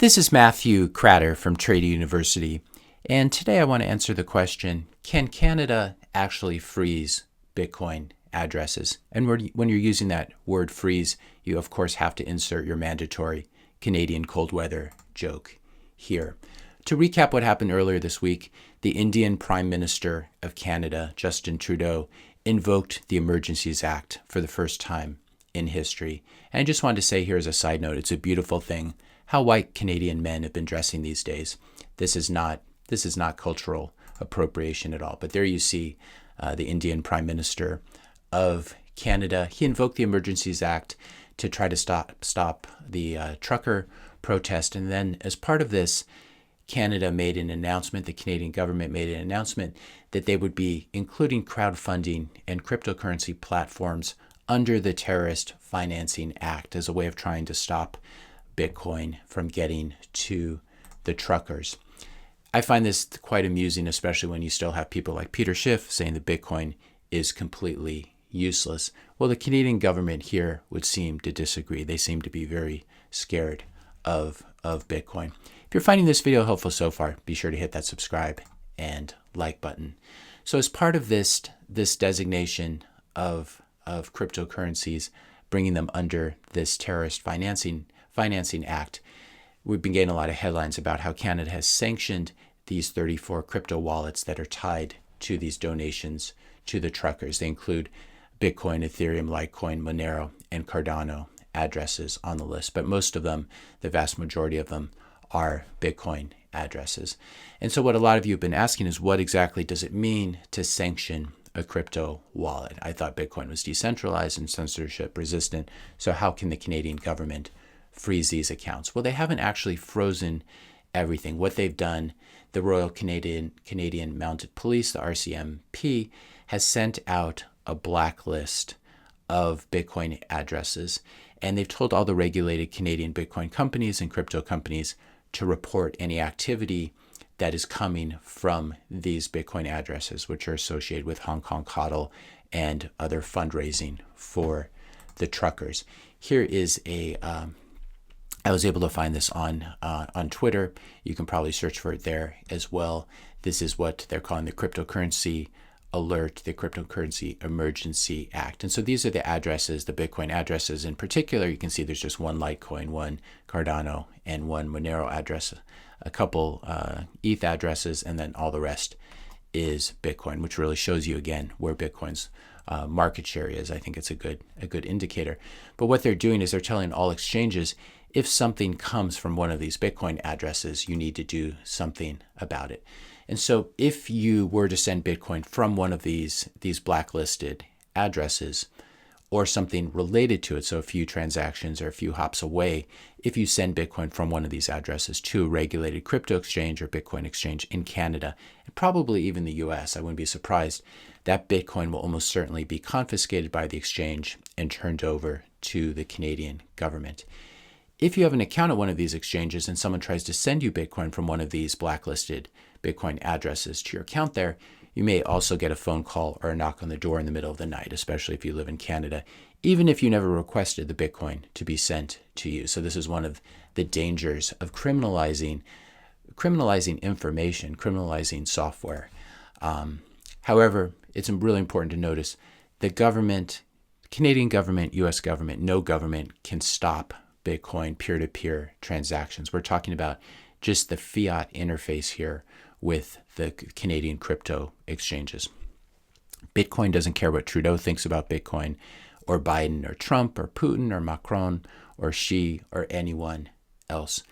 This is Matthew Cratter from Trade University, and today I want to answer the question, can Canada actually freeze Bitcoin addresses? And when you're using that word freeze, you of course have to insert your mandatory Canadian cold weather joke here. To recap what happened earlier this week, the Indian Prime Minister of Canada, Justin Trudeau, invoked the Emergencies Act for the first time in history. And I just wanted to say here as a side note, it's a beautiful thing how white Canadian men have been dressing these days. This is not cultural appropriation at all. But there you see the Indian Prime Minister of Canada. He invoked the Emergencies Act to try to stop the trucker protest. And then as part of this, Canada made an announcement, the Canadian government made an announcement that they would be including crowdfunding and cryptocurrency platforms under the Terrorist Financing Act as a way of trying to stop Bitcoin from getting to the truckers. I find this quite amusing, especially when you still have people like Peter Schiff saying that Bitcoin is completely useless. Well, the Canadian government here would seem to disagree. They seem to be very scared of Bitcoin. If you're finding this video helpful so far, be sure to hit that subscribe and like button. So as part of this designation of cryptocurrencies, bringing them under this Terrorist Financing Act, we've been getting a lot of headlines about how Canada has sanctioned these 34 crypto wallets that are tied to these donations to the truckers. They include Bitcoin, Ethereum, Litecoin, Monero, and Cardano addresses on the list. But most of them, the vast majority of them, are Bitcoin addresses. And so what a lot of you have been asking is, what exactly does it mean to sanction a crypto wallet? I thought Bitcoin was decentralized and censorship resistant. So how can the Canadian government freeze these accounts? Well, they haven't actually frozen everything. What they've done, the Royal Canadian Mounted Police, the RCMP, has sent out a blacklist of Bitcoin addresses, and they've told all the regulated Canadian Bitcoin companies and crypto companies to report any activity that is coming from these Bitcoin addresses, which are associated with Hong Kong Coddle and other fundraising for the truckers. Here is I was able to find this on Twitter. You can probably search for it there as well. This is what they're calling the cryptocurrency alert, the cryptocurrency emergency act. And so these are the addresses, the Bitcoin addresses in particular. You can see there's just one Litecoin, one Cardano, and one Monero address, a couple ETH addresses, and then all the rest is Bitcoin, which really shows you again where Bitcoin's market share is. I think it's a good indicator. But what they're doing is they're telling all exchanges, if something comes from one of these Bitcoin addresses, you need to do something about it. And so if you were to send Bitcoin from one of these blacklisted addresses or something related to it, so a few transactions or a few hops away, if you send Bitcoin from one of these addresses to a regulated crypto exchange or Bitcoin exchange in Canada, and probably even the US, I wouldn't be surprised, that Bitcoin will almost certainly be confiscated by the exchange and turned over to the Canadian government. If you have an account at one of these exchanges and someone tries to send you Bitcoin from one of these blacklisted Bitcoin addresses to your account there, you may also get a phone call or a knock on the door in the middle of the night, especially if you live in Canada, even if you never requested the Bitcoin to be sent to you. So this is one of the dangers of criminalizing information, criminalizing software. However, it's really important to notice the government, Canadian government, US government, no government can stop Bitcoin peer-to-peer transactions. We're talking about just the fiat interface here with the Canadian crypto exchanges. Bitcoin doesn't care what Trudeau thinks about Bitcoin, or Biden, or Trump, or Putin, or Macron, or Xi, or anyone else.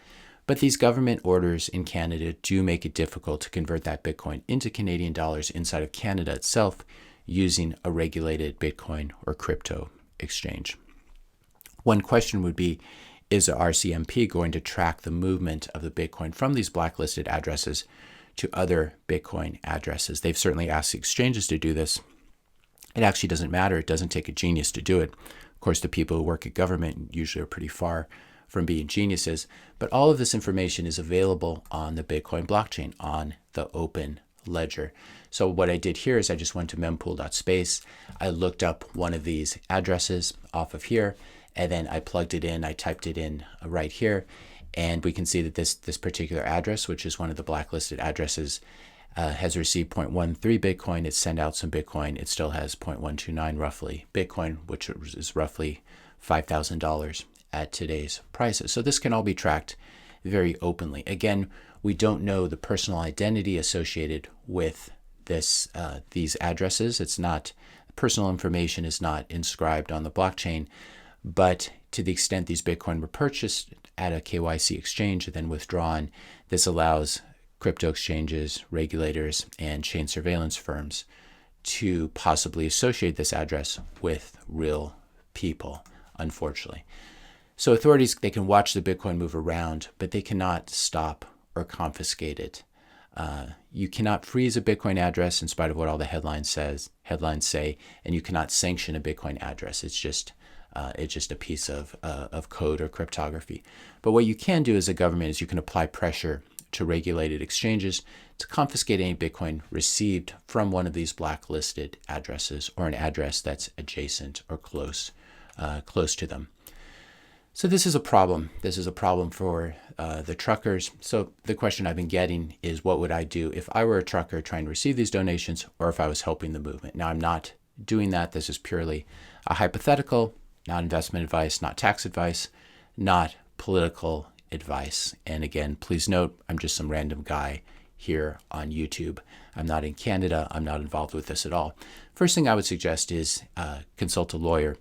But these government orders in Canada do make it difficult to convert that Bitcoin into Canadian dollars inside of Canada itself using a regulated Bitcoin or crypto exchange. One question would be, is the RCMP going to track the movement of the Bitcoin from these blacklisted addresses to other Bitcoin addresses? They've certainly asked the exchanges to do this. It actually doesn't matter. It doesn't take a genius to do it. Of course, the people who work at government usually are pretty far from being geniuses. But all of this information is available on the Bitcoin blockchain, on the open ledger. So what I did here is I just went to mempool.space. I looked up one of these addresses off of here, and then I plugged it in. I typed it in right here, And we can see that this particular address, which is one of the blacklisted addresses, has received 0.13 Bitcoin. It sent out some Bitcoin. It still has 0.129 roughly Bitcoin, which is roughly $5,000 at today's prices. So this can all be tracked very openly. Again, we don't know the personal identity associated with these addresses. It's not, personal information is not inscribed on the blockchain, but to the extent these Bitcoin were purchased at a KYC exchange and then withdrawn, this allows crypto exchanges, regulators, and chain surveillance firms to possibly associate this address with real people, unfortunately. So authorities, they can watch the Bitcoin move around, but they cannot stop or confiscate it. You cannot freeze a Bitcoin address in spite of what all the headlines say, and you cannot sanction a Bitcoin address. It's just a piece of code or cryptography. But what you can do as a government is you can apply pressure to regulated exchanges to confiscate any Bitcoin received from one of these blacklisted addresses or an address that's adjacent or close to them. So this is a problem. This is a problem for the truckers. So the question I've been getting is, what would I do if I were a trucker trying to receive these donations, or if I was helping the movement? Now, I'm not doing that. This is purely a hypothetical, not investment advice, not tax advice, not political advice. And again, please note, I'm just some random guy here on YouTube. I'm not in Canada. I'm not involved with this at all. First thing I would suggest is consult a lawyer.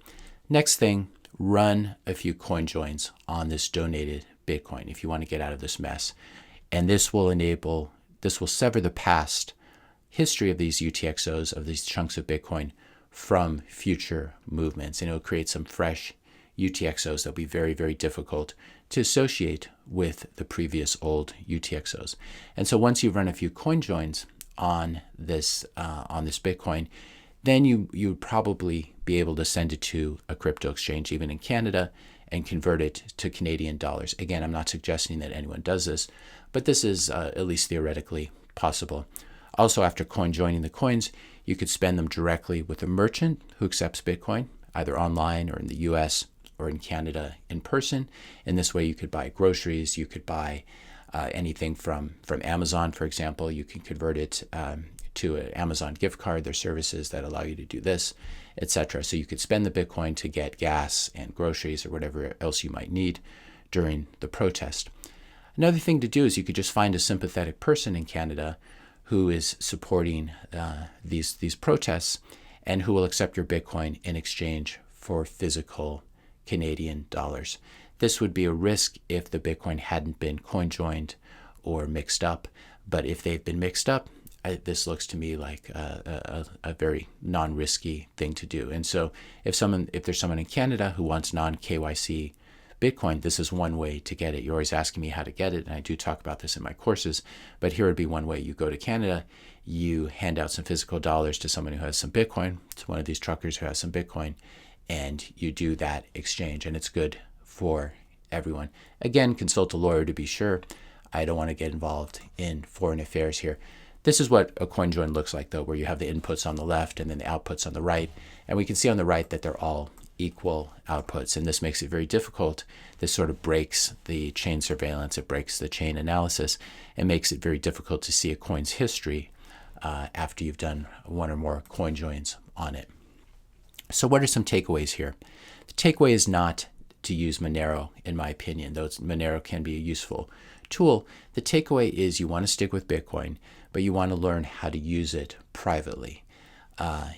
Next thing, run a few CoinJoins on this donated Bitcoin if you want to get out of this mess. And this will sever the past history of these UTXOs, of these chunks of Bitcoin, from future movements. And it'll create some fresh UTXOs that'll be very, very difficult to associate with the previous old UTXOs. And so once you've run a few CoinJoins on this Bitcoin, then you would probably be able to send it to a crypto exchange, even in Canada, and convert it to Canadian dollars. Again, I'm not suggesting that anyone does this, but this is at least theoretically possible. Also, after CoinJoining the coins, you could spend them directly with a merchant who accepts Bitcoin, either online or in the US or in Canada in person. In this way, you could buy groceries, you could buy anything from Amazon, for example. You can convert it to an Amazon gift card. There's services that allow you to do this, etc. So you could spend the Bitcoin to get gas and groceries or whatever else you might need during the protest. Another thing to do is you could just find a sympathetic person in Canada who is supporting these protests and who will accept your Bitcoin in exchange for physical Canadian dollars. This would be a risk if the Bitcoin hadn't been CoinJoined or mixed up, but if they've been mixed up, this looks to me like a very non-risky thing to do. And so if there's someone in Canada who wants non-KYC Bitcoin, this is one way to get it. You're always asking me how to get it, and I do talk about this in my courses, but here would be one way. You go to Canada, you hand out some physical dollars to someone who has some Bitcoin, to one of these truckers who has some Bitcoin, and you do that exchange, and it's good for everyone. Again, consult a lawyer to be sure. I don't want to get involved in foreign affairs here. This is what a CoinJoin looks like, though, where you have the inputs on the left and then the outputs on the right. And we can see on the right that they're all equal outputs. And this makes it very difficult. This sort of breaks the chain surveillance. It breaks the chain analysis and makes it very difficult to see a coin's history after you've done one or more CoinJoins on it. So what are some takeaways here? The takeaway is not to use Monero, in my opinion, though Monero can be a useful tool. The takeaway is you want to stick with Bitcoin, but you want to learn how to use it privately.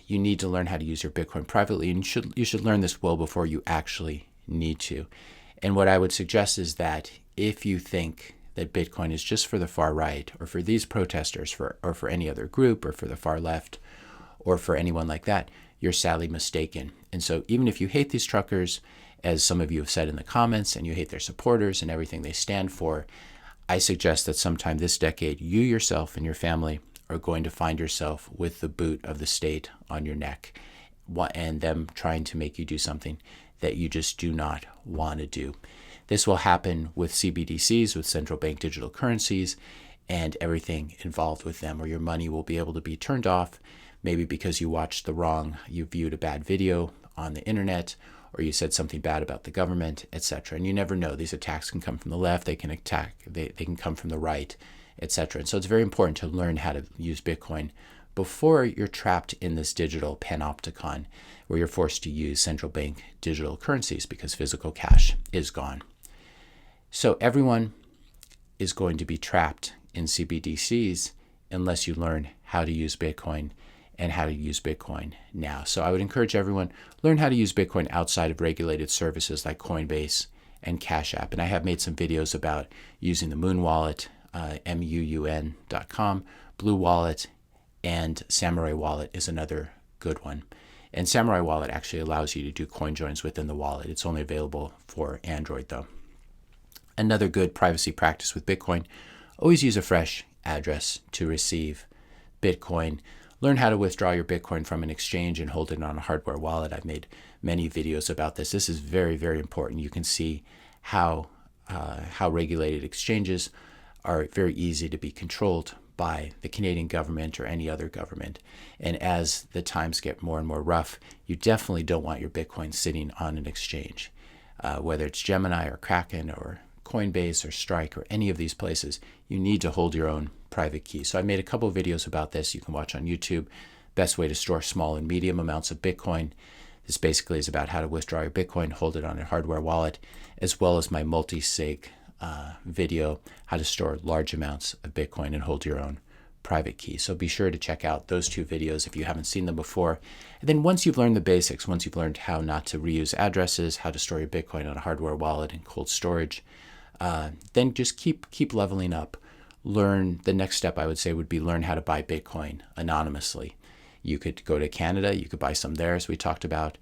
You need to learn how to use your Bitcoin privately, and you should learn this well before you actually need to. And what I would suggest is that if you think that Bitcoin is just for the far right, or for these protesters, or for any other group, or for the far left, or for anyone like that, you're sadly mistaken. And so even if you hate these truckers, as some of you have said in the comments, and you hate their supporters and everything they stand for, I suggest that sometime this decade, you yourself and your family are going to find yourself with the boot of the state on your neck, and them trying to make you do something that you just do not want to do. This will happen with CBDCs, with central bank digital currencies, and everything involved with them, or your money will be able to be turned off, maybe because you viewed a bad video on the internet, or you said something bad about the government, etc. And you never know. These attacks can come from the left, they can come from the right, etc. And so it's very important to learn how to use Bitcoin before you're trapped in this digital panopticon where you're forced to use central bank digital currencies because physical cash is gone. So everyone is going to be trapped in CBDCs unless you learn how to use Bitcoin and how to use Bitcoin now. So I would encourage everyone, learn how to use Bitcoin outside of regulated services like Coinbase and Cash App. And I have made some videos about using the Moon Wallet, MUUN.com, Blue Wallet, and Samurai Wallet is another good one. And Samurai Wallet actually allows you to do CoinJoins within the wallet. It's only available for Android though. Another good privacy practice with Bitcoin, always use a fresh address to receive Bitcoin. Learn how to withdraw your Bitcoin from an exchange and hold it on a hardware wallet. I've made many videos about this. This is very, very important. You can see how regulated exchanges are very easy to be controlled by the Canadian government or any other government. And as the times get more and more rough, you definitely don't want your Bitcoin sitting on an exchange. Whether it's Gemini or Kraken or Coinbase or Strike or any of these places, you need to hold your own private key. So I made a couple of videos about this you can watch on YouTube. Best way to store small and medium amounts of Bitcoin. This basically is about how to withdraw your Bitcoin, hold it on a hardware wallet, as well as my Multi-Sig video, how to store large amounts of Bitcoin and hold your own private key. So be sure to check out those two videos if you haven't seen them before. And then once you've learned the basics, once you've learned how not to reuse addresses, how to store your Bitcoin on a hardware wallet and cold storage, then just keep leveling up. Learn, the next step I would say would be learn how to buy Bitcoin anonymously. You could go to Canada, you could buy some there as we talked about,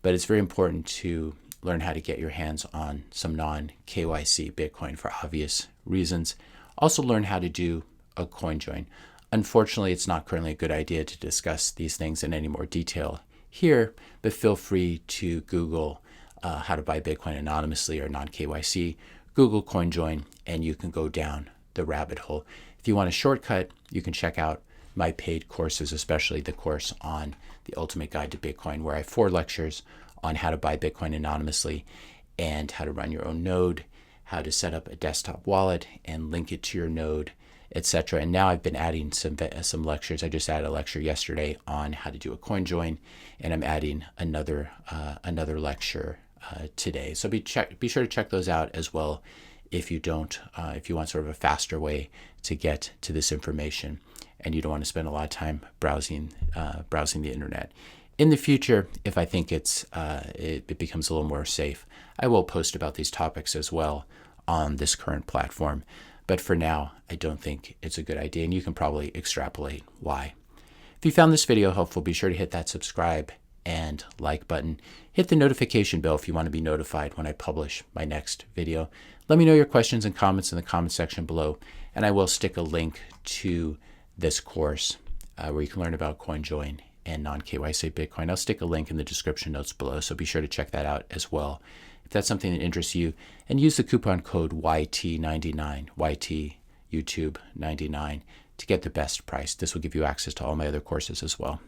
but it's very important to learn how to get your hands on some non-KYC Bitcoin for obvious reasons. Also learn how to do a CoinJoin. Unfortunately, it's not currently a good idea to discuss these things in any more detail here, but feel free to Google how to buy Bitcoin anonymously or non-KYC. Google CoinJoin and you can go down the rabbit hole. If you want a shortcut, you can check out my paid courses, especially the course on the Ultimate Guide to Bitcoin, where I have 4 lectures on how to buy Bitcoin anonymously and how to run your own node, how to set up a desktop wallet and link it to your node, etc. And now I've been adding some lectures. I just added a lecture yesterday on how to do a CoinJoin, and I'm adding another lecture today. So be sure to check those out as well if you want sort of a faster way to get to this information and you don't want to spend a lot of time browsing the internet. In the future, if I think it becomes a little more safe, I will post about these topics as well on this current platform. But for now, I don't think it's a good idea, and you can probably extrapolate why. If you found this video helpful, be sure to hit that subscribe and like button. Hit the notification bell if you want to be notified when I publish my next video. Let me know your questions and comments in the comment section below, and I will stick a link to this course where you can learn about CoinJoin and non-KYC Bitcoin. I'll stick a link in the description notes below, so be sure to check that out as well if that's something that interests you, and use the coupon code YT99, YT YouTube 99 to get the best price. This will give you access to all my other courses as well.